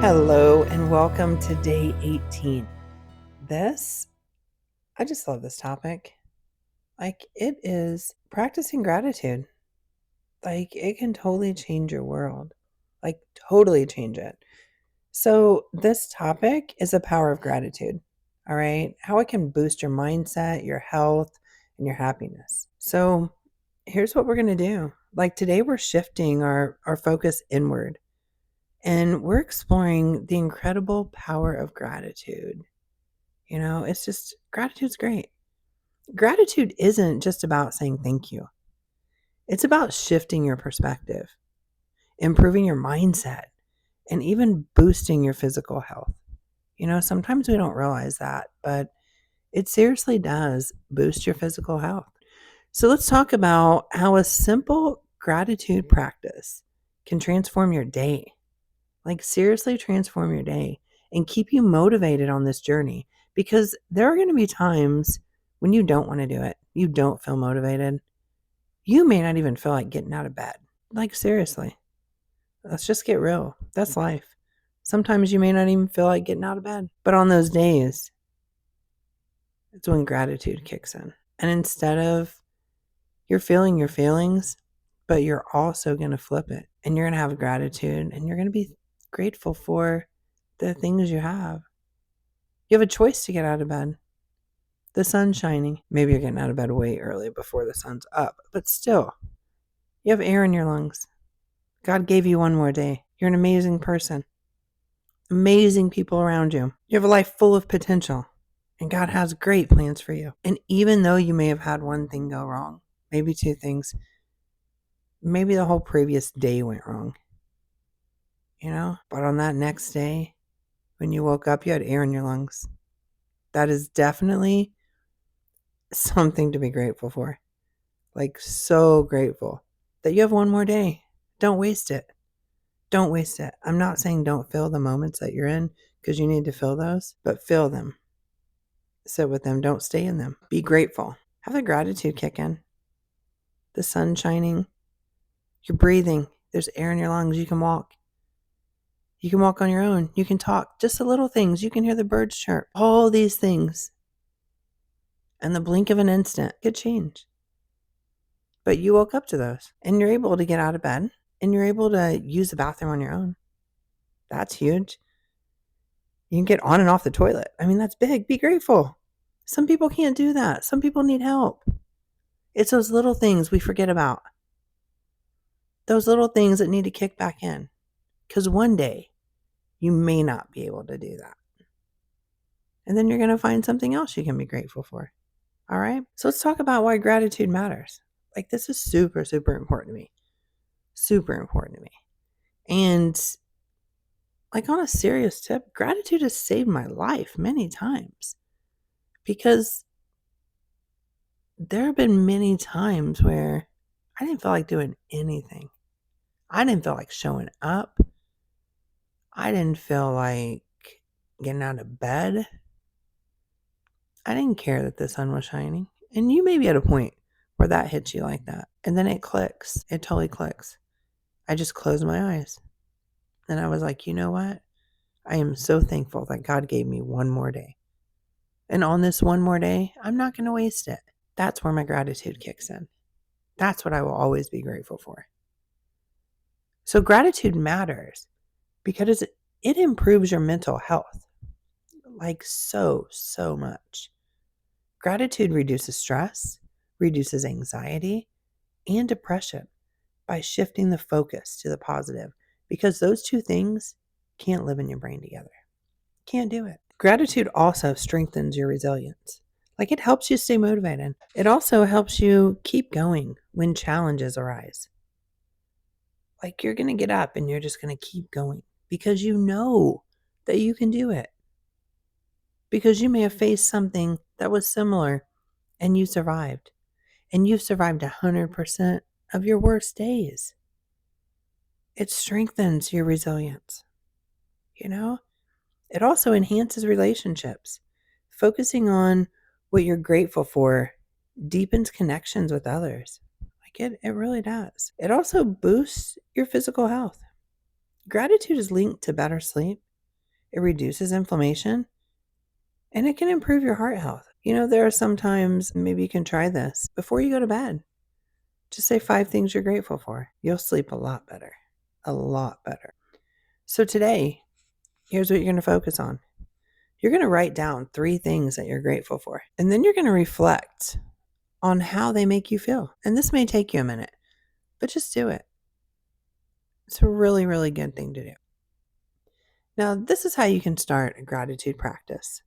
Hello and welcome to day 18. I just love this topic. It is practicing gratitude. It can totally change your world. Totally change it. So, this topic is the power of gratitude. All right. How it can boost your mindset, your health, and your happiness. So, here's what we're going to do. Today, we're shifting our focus inward and we're exploring the incredible power of gratitude. It's just gratitude's great. Gratitude isn't just about saying thank you. It's about shifting your perspective, improving your mindset, and even boosting your physical health. Sometimes we don't realize that, but it seriously does boost your physical health. So let's talk about how a simple gratitude practice can transform your day. Seriously transform your day and keep you motivated on this journey, because there are going to be times when you don't want to do it. You don't feel motivated. You may not even feel like getting out of bed. Seriously, let's just get real. That's life. Sometimes you may not even feel like getting out of bed. But on those days, it's when gratitude kicks in. And instead of you're feeling your feelings, but you're also going to flip it. And you're going to have gratitude and you're going to be grateful for the things you have. You have a choice to get out of bed. The sun's shining. Maybe you're getting out of bed way early before the sun's up, but still, you have air in your lungs. God gave you one more day. You're an amazing person. Amazing people around you. You have a life full of potential, and God has great plans for you. And even though you may have had one thing go wrong, maybe two things, maybe the whole previous day went wrong, but on that next day, when you woke up, you had air in your lungs. That is definitely something to be grateful for. So grateful that you have one more day. Don't waste it. Don't waste it. I'm not saying don't feel the moments that you're in, because you need to feel those, but feel them. Sit with them. Don't stay in them. Be grateful. Have the gratitude kick in. The sun shining. You're breathing. There's air in your lungs. You can walk. You can walk on your own. You can talk. Just the little things. You can hear the birds chirp. All these things. And the blink of an instant could change. But you woke up to those. And you're able to get out of bed. And you're able to use the bathroom on your own. That's huge. You can get on and off the toilet. That's big. Be grateful. Some people can't do that. Some people need help. It's those little things we forget about. Those little things that need to kick back in. Because one day, you may not be able to do that. And then you're going to find something else you can be grateful for. All right? So let's talk about why gratitude matters. This is super, super important to me. Super important to me. And on a serious tip, gratitude has saved my life many times. Because there have been many times where I didn't feel like doing anything. I didn't feel like showing up. I didn't feel like getting out of bed. I didn't care that the sun was shining. And you may be at a point where that hits you like that. And then it clicks. It totally clicks. I just closed my eyes. And I was like, you know what? I am so thankful that God gave me one more day. And on this one more day, I'm not going to waste it. That's where my gratitude kicks in. That's what I will always be grateful for. So gratitude matters because it improves your mental health. So much. Gratitude reduces stress, reduces anxiety, and depression by shifting the focus to the positive, because those two things can't live in your brain together. Can't do it. Gratitude also strengthens your resilience. It helps you stay motivated. It also helps you keep going when challenges arise. You're going to get up and you're just going to keep going because you know that you can do it. Because you may have faced something that was similar and you survived. And you've survived 100% of your worst days. It strengthens your resilience. It also enhances relationships. Focusing on what you're grateful for deepens connections with others. It really does. It also boosts your physical health. Gratitude is linked to better sleep, it reduces inflammation, and it can improve your heart health. There are some times, maybe you can try this before you go to bed. Just say 5 things you're grateful for. You'll sleep a lot better. A lot better. So today, here's what you're going to focus on. You're going to write down 3 things that you're grateful for. And then you're going to reflect on how they make you feel. And this may take you a minute, but just do it. It's a really, really good thing to do. Now, this is how you can start a gratitude practice.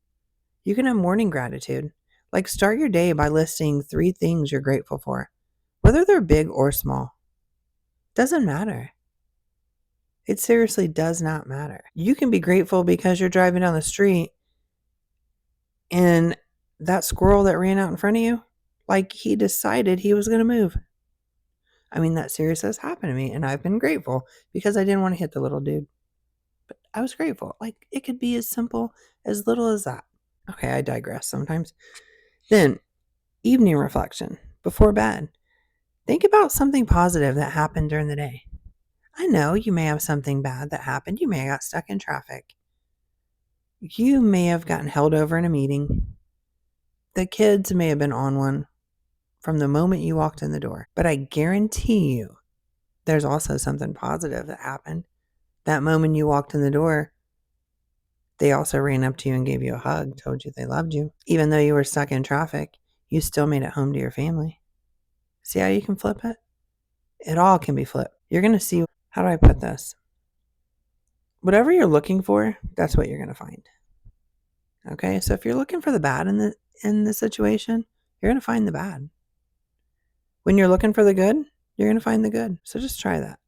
You can have morning gratitude. Like, start your day by listing 3 things you're grateful for, whether they're big or small. Doesn't matter. It seriously does not matter. You can be grateful because you're driving down the street and that squirrel that ran out in front of you, like, he decided he was going to move. I mean, that seriously has happened to me, and I've been grateful because I didn't want to hit the little dude. But I was grateful. Like, it could be as simple, as little as that. Okay, I digress sometimes. Then, evening reflection before bed. Think about something positive that happened during the day. I know you may have something bad that happened. You may have got stuck in traffic. You may have gotten held over in a meeting. The kids may have been on one from the moment you walked in the door. But I guarantee you, there's also something positive that happened. That moment you walked in the door, they also ran up to you and gave you a hug, told you they loved you. Even though you were stuck in traffic, you still made it home to your family. See how you can flip it? It all can be flipped. You're going to see, how do I put this? Whatever you're looking for, that's what you're going to find. Okay? So if you're looking for the bad in the situation, you're going to find the bad. When you're looking for the good, you're going to find the good. So just try that.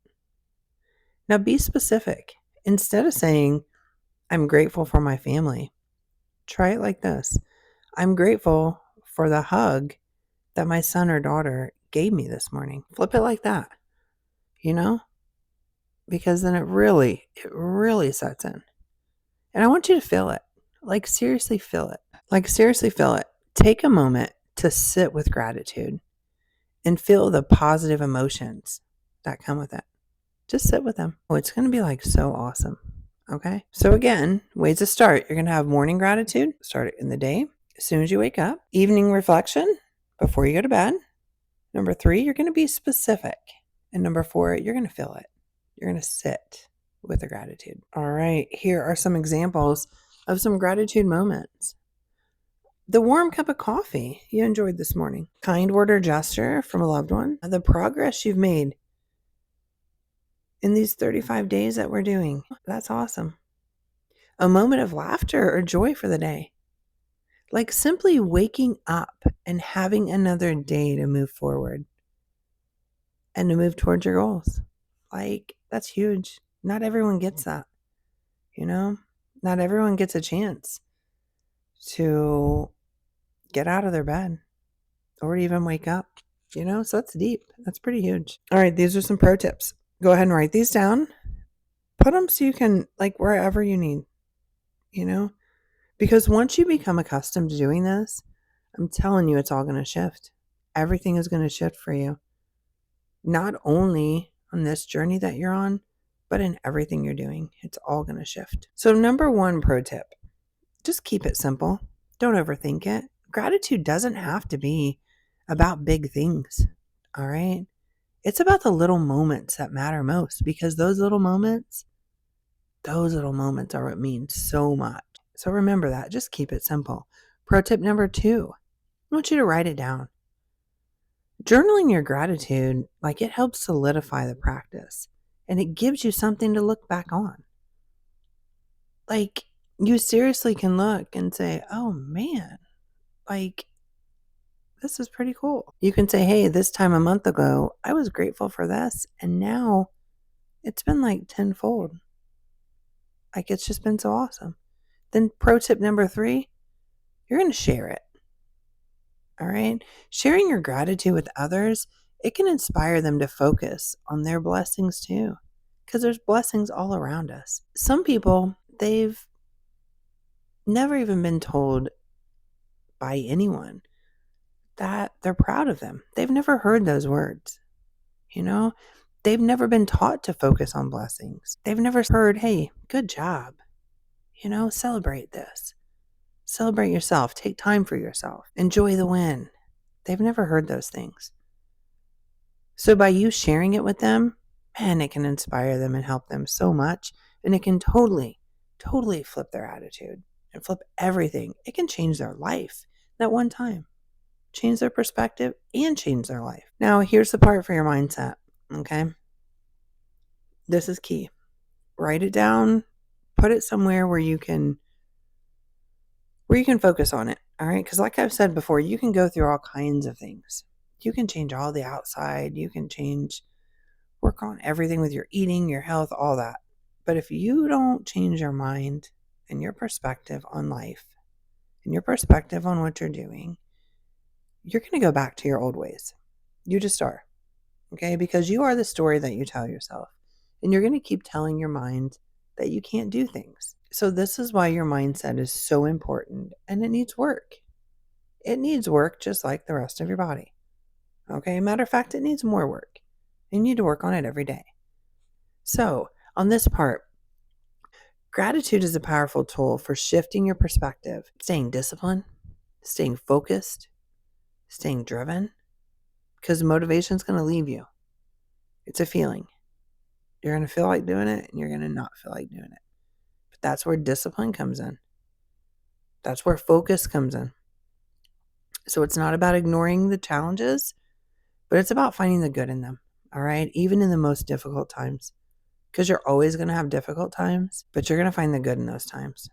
Now be specific. Instead of saying, I'm grateful for my family, try it like this. I'm grateful for the hug that my son or daughter gave me this morning. Flip it like that, because then it really sets in. And I want you to feel it. Like, seriously feel it. Take a moment to sit with gratitude and feel the positive emotions that come with it. Just sit with them. Oh, it's going to be like so awesome. Okay. So again, ways to start. You're going to have morning gratitude. Start it in the day as soon as you wake up. Evening reflection before you go to bed. Number 3, you're going to be specific. And number 4, you're going to feel it. You're going to sit with the gratitude. All right. Here are some examples of some gratitude moments. The warm cup of coffee you enjoyed this morning. Kind word or gesture from a loved one. The progress you've made in these 35 days that we're doing. That's awesome. A moment of laughter or joy for the day. Like simply waking up and having another day to move forward and to move towards your goals. Like, that's huge. Not everyone gets that, Not everyone gets a chance to get out of their bed or even wake up, So that's deep. That's pretty huge. All right, these are some pro tips. Go ahead and write these down. Put them so you can, like, wherever you need, because once you become accustomed to doing this, I'm telling you, it's all going to shift. Everything is going to shift for you. Not only on this journey that you're on, but in everything you're doing. It's all going to shift. So number 1 pro tip, just keep it simple. Don't overthink it. Gratitude doesn't have to be about big things. All right. It's about the little moments that matter most, because those little moments are what mean so much. So remember that. Just keep it simple. Pro tip number 2, I want you to write it down. Journaling your gratitude, like, it helps solidify the practice, and it gives you something to look back on. Like, you seriously can look and say, oh man, like, this is pretty cool. You can say, hey, this time a month ago, I was grateful for this, and now it's been like tenfold. Like, it's just been so awesome. Then pro tip number 3, you're going to share it. All right. Sharing your gratitude with others, it can inspire them to focus on their blessings too, because there's blessings all around us. Some people, they've never even been told by anyone that they're proud of them. They've never heard those words, They've never been taught to focus on blessings. They've never heard, hey, good job, Celebrate this. Celebrate yourself. Take time for yourself. Enjoy the win. They've never heard those things. So by you sharing it with them, man, it can inspire them and help them so much. And it can totally, totally flip their attitude and flip everything. It can change their life that one time, change their perspective and change their life. Now, here's the part for your mindset. Okay. This is key. Write it down, put it somewhere where you can focus on it. All right. Because like I've said before, you can go through all kinds of things. You can change all the outside. You can work on everything with your eating, your health, all that. But if you don't change your mind and your perspective on life and your perspective on what you're doing, you're going to go back to your old ways. You just are. Okay. Because you are the story that you tell yourself. And you're going to keep telling your mind that you can't do things. So this is why your mindset is so important, and it needs work. It needs work just like the rest of your body. Okay. Matter of fact, it needs more work. You need to work on it every day. So on this part, gratitude is a powerful tool for shifting your perspective, staying disciplined, staying focused, staying driven, because motivation is going to leave you. It's a feeling. You're going to feel like doing it and you're going to not feel like doing it. But that's where discipline comes in. That's where focus comes in. So it's not about ignoring the challenges, but it's about finding the good in them. All right. Even in the most difficult times, because you're always going to have difficult times, but you're going to find the good in those times.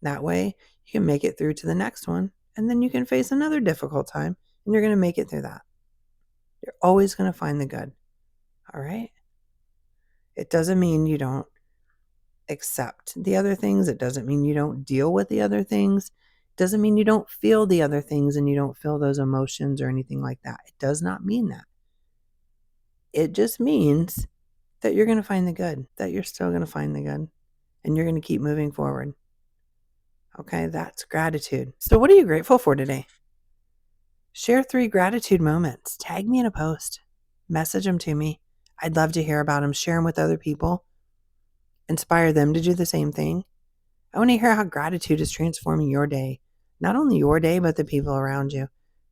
That way you can make it through to the next one. And then you can face another difficult time and you're going to make it through that. You're always going to find the good. All right. It doesn't mean you don't accept the other things. It doesn't mean you don't deal with the other things. It doesn't mean you don't feel the other things and you don't feel those emotions or anything like that. It does not mean that. It just means that you're going to find the good, that you're still going to find the good, and you're going to keep moving forward. Okay, that's gratitude. So what are you grateful for today? Share 3 gratitude moments. Tag me in a post. Message them to me. I'd love to hear about them. Share them with other people. Inspire them to do the same thing. I want to hear how gratitude is transforming your day. Not only your day, but the people around you,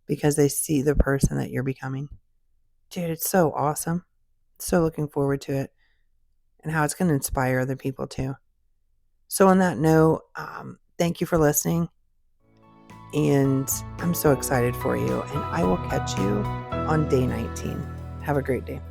because they see the person that you're becoming. Dude, it's so awesome. So looking forward to it and how it's going to inspire other people too. So on that note, thank you for listening. And I'm so excited for you. And I will catch you on day 19. Have a great day.